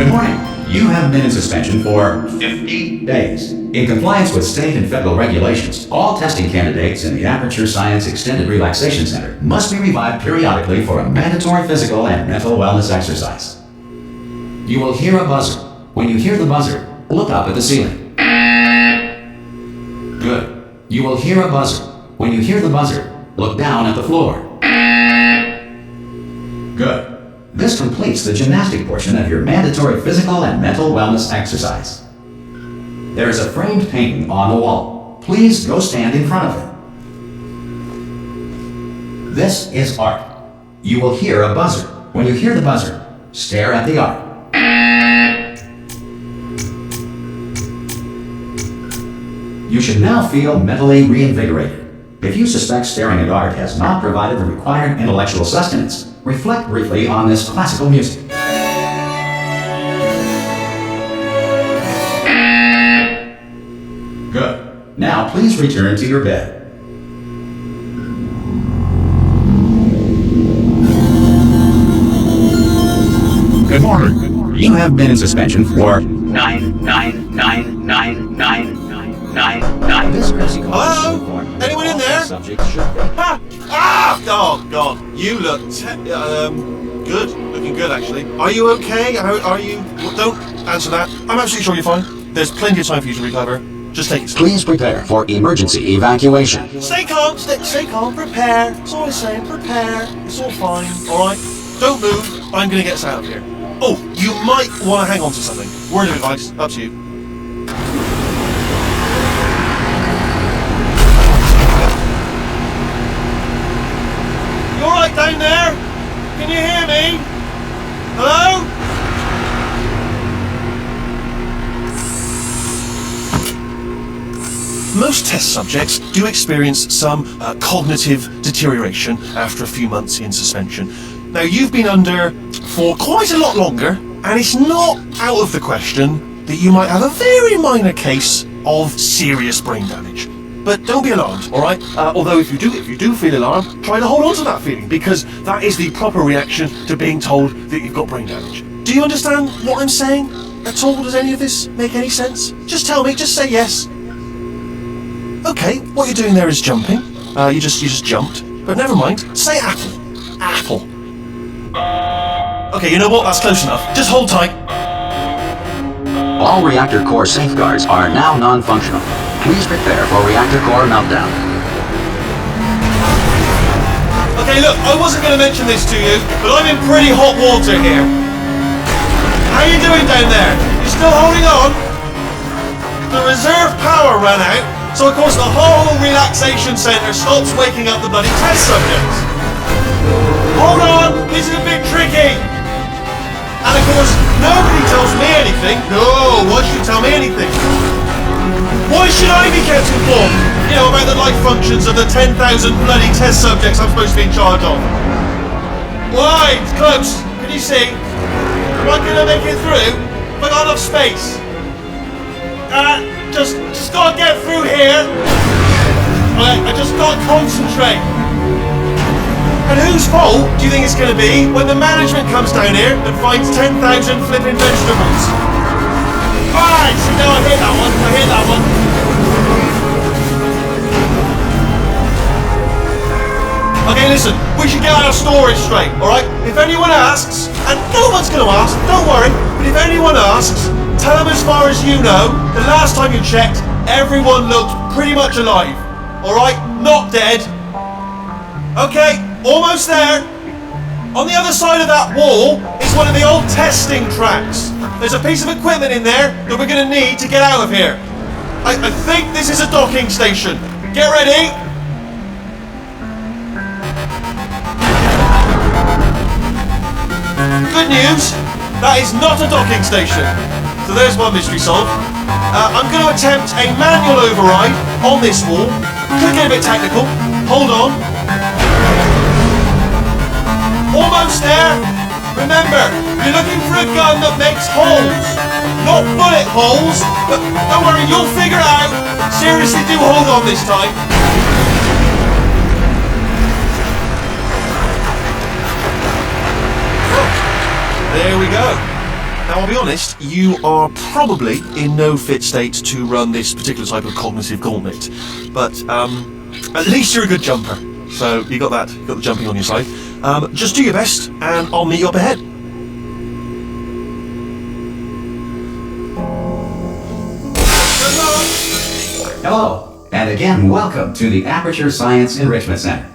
Good morning. You have been in suspension for 50 days. In compliance with state and federal regulations, all testing candidates in the Aperture Science Extended Relaxation Center must be revived periodically for a mandatory physical and mental wellness exercise. You will hear a buzzer. When you hear the buzzer, look up at the ceiling. Good. You will hear a buzzer. When you hear the buzzer, look down at the floor. Good. This completes the gymnastic portion of your mandatory physical and mental wellness exercise. There is a framed painting on the wall. Please go stand in front of it. This is art. You will hear a buzzer. When you hear the buzzer, stare at the art. You should now feel mentally reinvigorated. If you suspect staring at art has not provided the required intellectual sustenance, reflect briefly on this classical music. Good. Now please return to your bed. Good morning. You have been in suspension for 9999999. This crazy Hello? Anyone in there? Subject should be. Oh God, you look good. Looking good, actually. Are you okay? Are you? Well, don't answer that. I'm absolutely sure you're fine. There's plenty of time for you to recover. Just take it slow. Please prepare for emergency evacuation. Stay calm. Stay calm. Prepare. That's all I'm saying. Prepare. It's all fine. All right. Don't move. I'm gonna get us out of here. Oh, you might want to hang on to something. Word of advice. Up to you. You all right down there? Can you hear me? Hello? Most test subjects do experience some cognitive deterioration after a few months in suspension. Now, you've been under for quite a lot longer, and it's not out of the question that you might have a very minor case of serious brain damage. But don't be alarmed, all right? Although if you do feel alarmed, try to hold on to that feeling, because that is the proper reaction to being told that you've got brain damage. Do you understand what I'm saying at all? Does any of this make any sense? Just tell me, just say yes. Okay, what you're doing there is jumping. You just jumped. But never mind, say apple. Apple. Okay, you know what? That's close enough. Just hold tight. All reactor core safeguards are now non-functional. Please prepare for reactor core meltdown. Okay, look, I wasn't going to mention this to you, but I'm in pretty hot water here. How you doing down there? You still holding on? The reserve power ran out, so of course the whole relaxation centre stops waking up the bloody test subjects. Hold on, this is a bit tricky. And of course, nobody tells me anything. No, why should you tell me anything? Why should I be kept informed? You know, about the life functions of the 10,000 bloody test subjects I'm supposed to be in charge of. Why? It's close. Can you see? Am I going to make it through? Have I got enough space? Just gotta get through here. I just gotta concentrate. And whose fault do you think it's going to be when the management comes down here and finds 10,000 flipping vegetables? Alright, so now I hear that one. Okay, listen, we should get our story straight, alright? If anyone asks, and no one's going to ask, don't worry, but if anyone asks, tell them as far as you know, the last time you checked, everyone looked pretty much alive. Alright? Not dead. Okay, almost there. On the other side of that wall is one of the old testing tracks. There's a piece of equipment in there that we're going to need to get out of here. I think this is a docking station. Get ready. Good news, that is not a docking station. So there's one mystery solved. I'm going to attempt a manual override on this wall. Could get a bit technical. Hold on. Almost there. Remember, you're looking for a gun that makes holes. Not bullet holes, but don't worry, you'll figure it out. Seriously, do hold on this time. There we go. Now, I'll be honest, you are probably in no fit state to run this particular type of cognitive gauntlet, but at least you're a good jumper, so you got that, you got the jumping on your side. Just do your best, and I'll meet you up ahead. Hello, and again welcome to the Aperture Science Enrichment Center.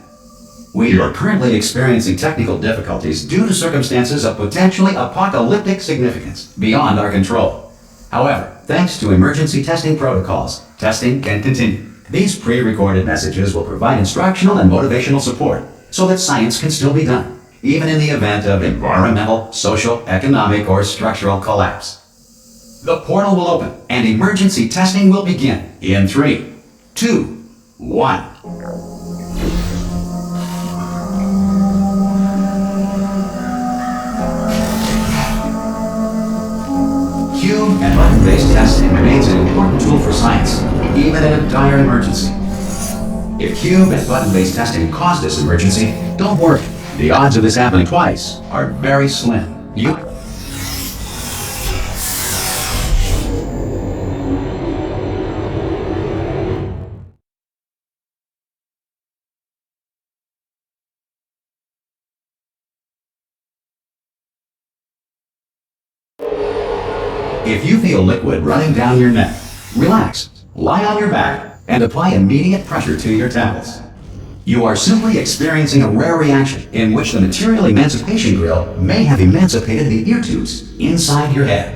We are currently experiencing technical difficulties due to circumstances of potentially apocalyptic significance beyond our control. However, thanks to emergency testing protocols, testing can continue. These pre-recorded messages will provide instructional and motivational support so that science can still be done, even in the event of environmental, social, economic, or structural collapse. The portal will open and emergency testing will begin in 3, 2, 1. Cube and button-based testing remains an important tool for science, even in a dire emergency. If cube and button-based testing caused this emergency, don't worry. The odds of this happening twice are very slim. If you feel liquid running down your neck, relax, lie on your back, and apply immediate pressure to your temples. You are simply experiencing a rare reaction in which the material emancipation grill may have emancipated the ear tubes inside your head.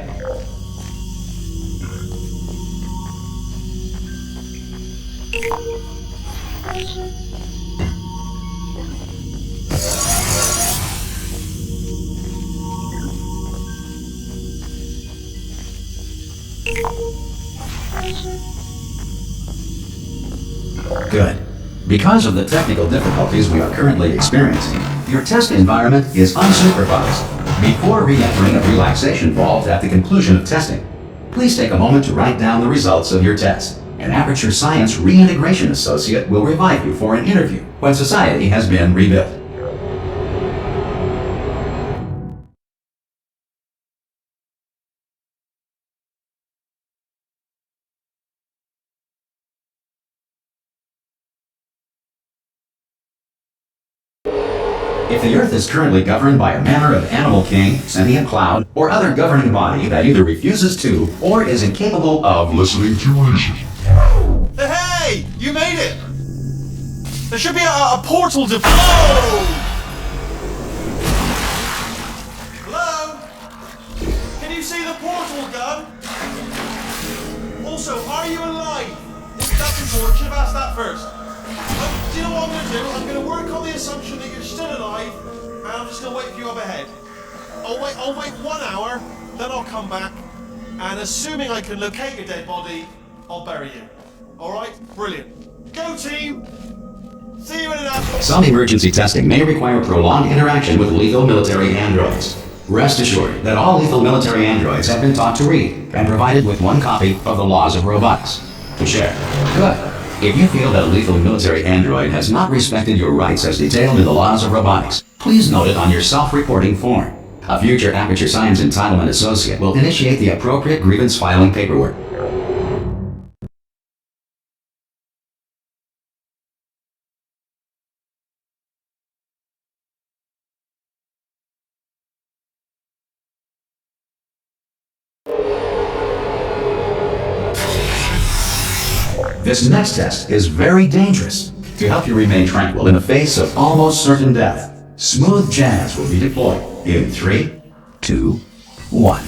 Good. Because of the technical difficulties we are currently experiencing, your test environment is unsupervised. Before re-entering a relaxation vault at the conclusion of testing, please take a moment to write down the results of your test. An Aperture Science Reintegration Associate will revive you for an interview when society has been rebuilt. If the Earth is currently governed by a manner of animal king, sentient cloud, or other governing body that either refuses to or is incapable of listening to reason. Hey! You made it! There should be a portal to... Whoa! Hello? Can you see the portal gun? Also, are you alive? That's important. Should have asked that first. Do you know what I'm going to do? I'm going to work on the assumption that you're still alive, and I'm just going to wait for you up ahead. I'll wait 1 hour, then I'll come back, and assuming I can locate your dead body, I'll bury you. Alright? Brilliant. Go team! See you in an hour. Some emergency testing may require prolonged interaction with lethal military androids. Rest assured that all lethal military androids have been taught to read and provided with 1 copy of the laws of robotics to share. Good. If you feel that a lethal military android has not respected your rights as detailed in the laws of robotics, please note it on your self-reporting form. A future Aperture Science Entitlement Associate will initiate the appropriate grievance filing paperwork. This next test is very dangerous. To help you remain tranquil in the face of almost certain death, smooth jazz will be deployed in 3, 2, 1.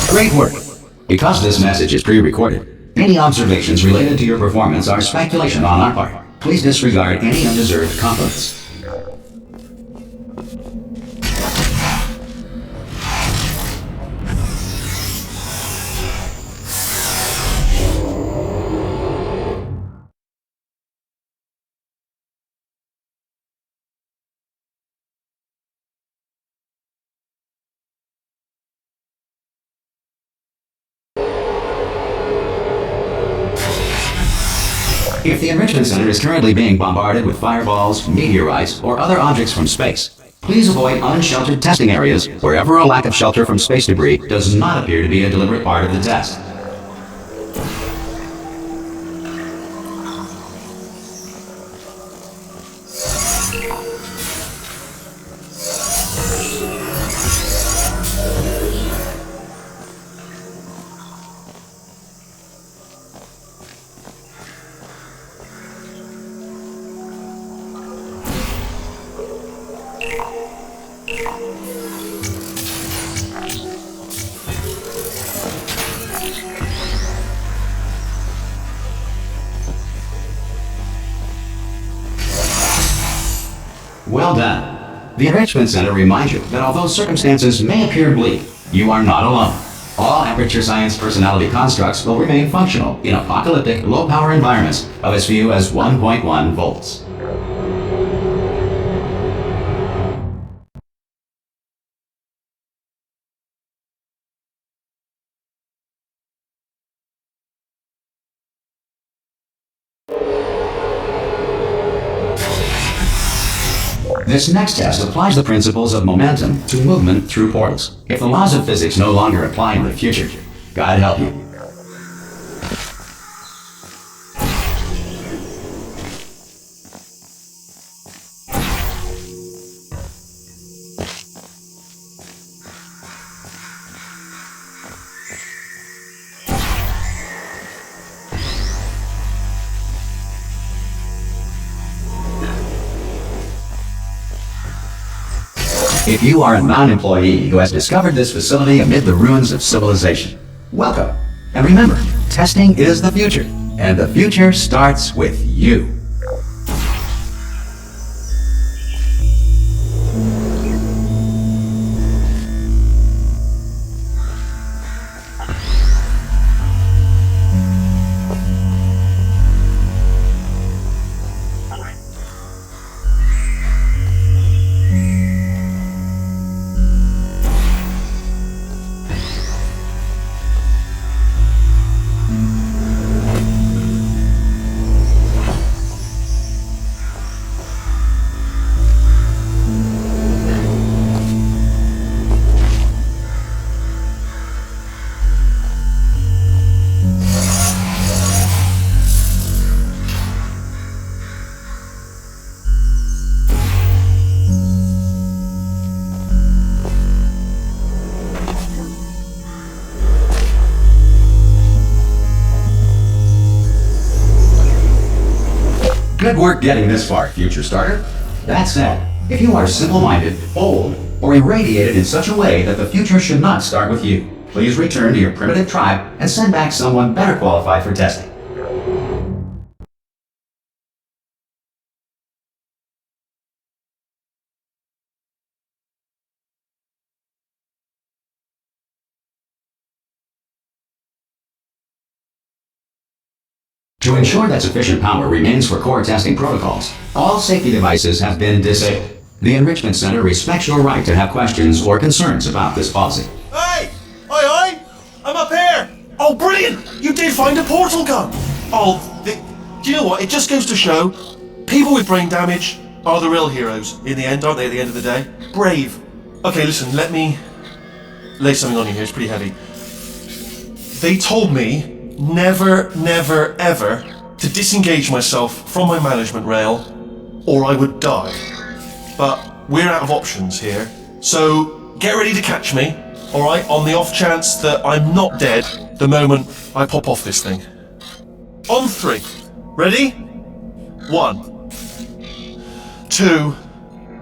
Great work! Because this message is pre-recorded, any observations related to your performance are speculation on our part. Please disregard any undeserved compliments. If the Enrichment Center is currently being bombarded with fireballs, meteorites, or other objects from space, please avoid unsheltered testing areas wherever a lack of shelter from space debris does not appear to be a deliberate part of the test. Well done. The Enrichment Center reminds you that although circumstances may appear bleak, you are not alone. All Aperture Science personality constructs will remain functional in apocalyptic, low-power environments of as few as 1.1 volts. This next test applies the principles of momentum to movement through portals. If the laws of physics no longer apply in the future, God help you. If you are a non-employee who has discovered this facility amid the ruins of civilization, welcome. And remember, testing is the future, and the future starts with you. Good work getting this far, future starter. That said, if you are simple-minded, bold, or irradiated in such a way that the future should not start with you, please return to your primitive tribe and send back someone better qualified for testing. To ensure that sufficient power remains for core testing protocols, all safety devices have been disabled. The Enrichment Center respects your right to have questions or concerns about this policy. Hey! Oi! I'm up here! Oh, brilliant! You did find a portal gun! Do you know what? It just goes to show, people with brain damage are the real heroes in the end, aren't they, at the end of the day? Brave. Okay, listen, let me lay something on you here, it's pretty heavy. They told me never, ever to disengage myself from my management rail or I would die. But we're out of options here, so get ready to catch me, alright, on the off chance that I'm not dead the moment I pop off this thing. On 3. Ready? 1, 2,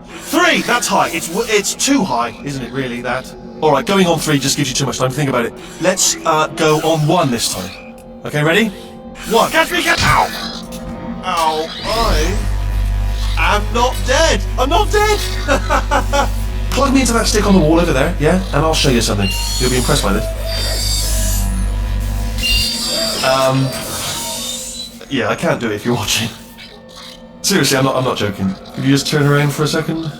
3! That's high. It's too high, isn't it really, that? Alright, going on 3 just gives you too much time to think about it. Let's go on 1 this time. Okay, ready? 1. Catch me, catch! Ow! Ow, I am not dead! I'm not dead! Plug me into that stick on the wall over there, yeah? And I'll show you something. You'll be impressed by this. Yeah, I can't do it if you're watching. Seriously, I'm not joking. Could you just turn around for a second?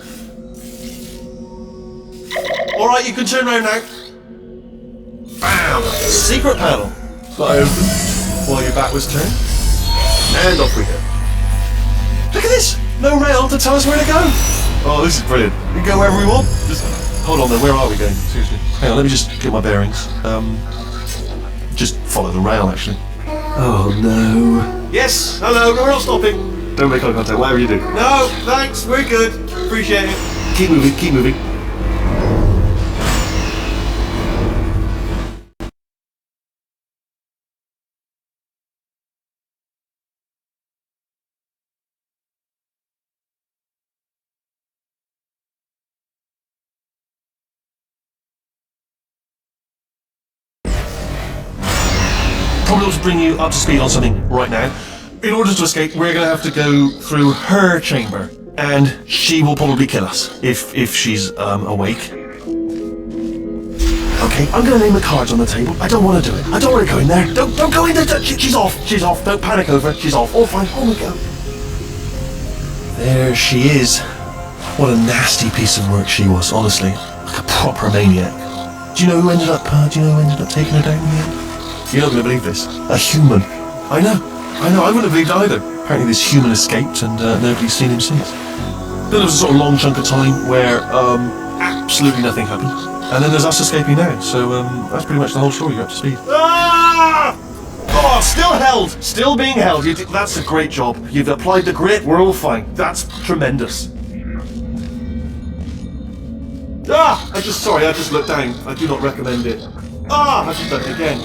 Alright, you can turn around now. Bam! Secret panel. Got open while your back was turned. And off we go. Look at this! No rail to tell us where to go! Oh, this is brilliant. We can go wherever we want. Just hold on then, where are we going? Seriously. Hang on, let me just get my bearings. Just follow the rail, actually. Oh no. Yes, hello, we're all stopping. Don't make eye contact, whatever you do. No, thanks, we're good. Appreciate it. Keep moving, keep moving. Probably ought to bring you up to speed on something right now. In order to escape, we're going to have to go through her chamber, and she will probably kill us if she's awake. Okay, I'm going to name the cards on the table. I don't want to do it. I don't want to go in there. Don't go in there. She's off. She's off. Don't panic over it. She's off. All fine. On we go. There she is. What a nasty piece of work she was. Honestly, like a proper maniac. Do you know who ended up taking her down in the end? You're not going to believe this. A human. I know. I wouldn't have believed either. Apparently this human escaped and nobody's seen him since. Then there was a sort of long chunk of time where absolutely nothing happened. And then there's us escaping now. So that's pretty much the whole story. You're up to speed. Ah! Oh, still held. Still being held. That's a great job. You've applied the grit. We're all fine. That's tremendous. Ah! I just looked down. I do not recommend it. Ah! I've just done it again.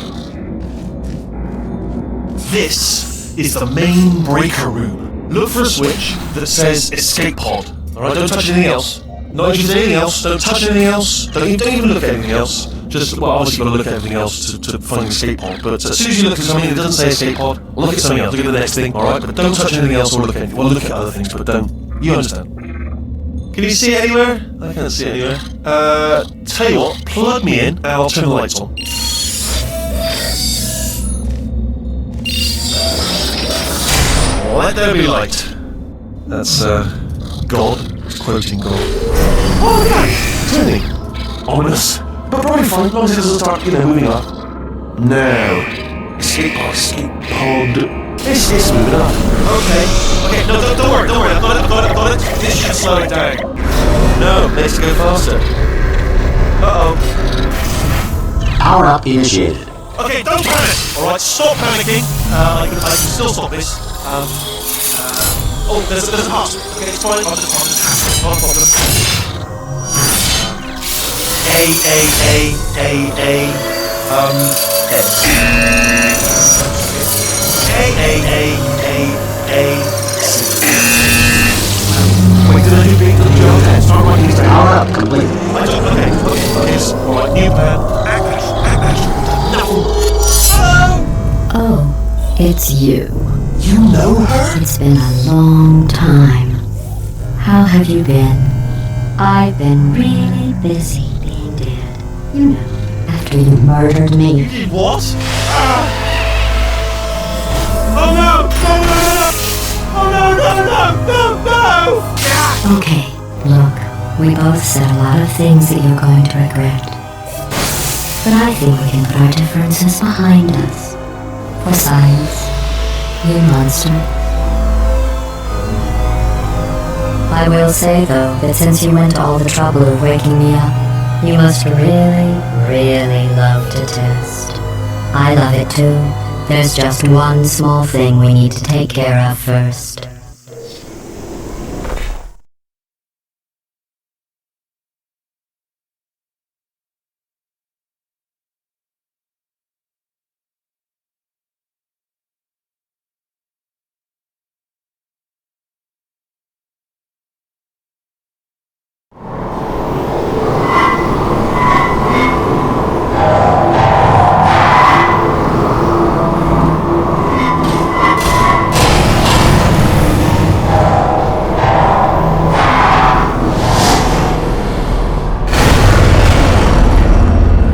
This is the main breaker room. Look for a switch that says escape pod. Alright, don't touch anything else. Not interested in anything else. Don't touch anything else. Don't even look at anything else. Just, well, obviously you've got to look at everything else to find an escape pod. But as soon as you look at something that doesn't say escape pod, look at something else. Look at the next thing, alright? But don't touch anything else or look at anything. Well, look at other things, but don't. You understand. Can you see it anywhere? I can't see it anywhere. Tell you what, plug me in and I'll turn the lights on. Let there be light. That's, God. Quoting God. Oh, look at that! Turning. Ominous. But probably fine, as long as it doesn't start, moving up. No. Escape pod. It's moving up. Okay, no, don't worry. I've got it. This should slow it down. No, makes it go faster. Uh-oh. Power up initiated. Okay, don't panic! Alright, stop panicking. I can still stop this. Oh, there's a pass. Okay, it's fine. Not a problem. Wait, did I do big? Start writing these down. Power up complete. Okay. Alright, new plan. Action. Oh, it's you. You know her? It's been a long time. How have you been? I've been really busy being dead. You know, after you murdered me. You did what? Oh no! No! Okay, look, we both said a lot of things that you're going to regret. But I think we can put our differences behind us. For science, you monster. I will say, though, that since you went to all the trouble of waking me up, you must really, really love to test. I love it too. There's just one small thing we need to take care of first.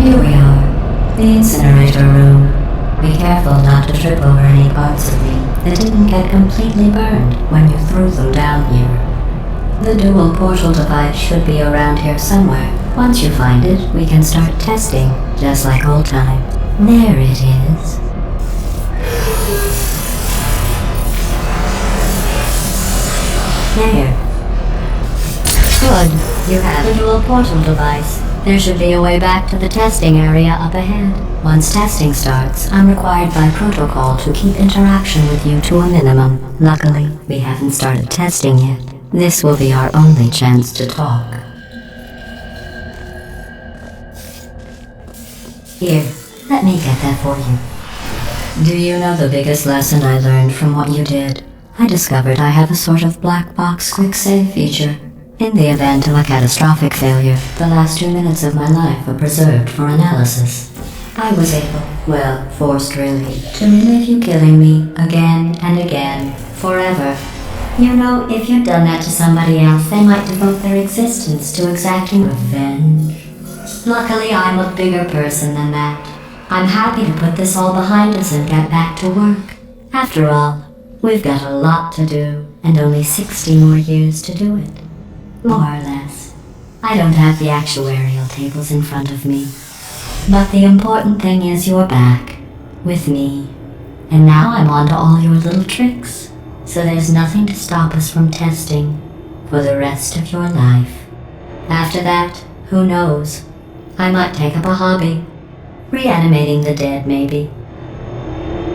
Here we are, the incinerator room. Be careful not to trip over any parts of me that didn't get completely burned when you threw them down here. The dual portal device should be around here somewhere. Once you find it, we can start testing, just like old time. There it is. There. Good. You have a dual portal device. There should be a way back to the testing area up ahead. Once testing starts, I'm required by protocol to keep interaction with you to a minimum. Luckily, we haven't started testing yet. This will be our only chance to talk. Here, let me get that for you. Do you know the biggest lesson I learned from what you did? I discovered I have a sort of black box quick save feature. In the event of a catastrophic failure, the last 2 minutes of my life are preserved for analysis. I was able, well, forced really, to relive you killing me again and again, forever. You know, if you'd done that to somebody else, they might devote their existence to exacting revenge. Luckily, I'm a bigger person than that. I'm happy to put this all behind us and get back to work. After all, we've got a lot to do, and only 60 more years to do it. More or less. I don't have the actuarial tables in front of me. But the important thing is you're back, with me. And now I'm on to all your little tricks. So there's nothing to stop us from testing for the rest of your life. After that, who knows? I might take up a hobby. Reanimating the dead, maybe.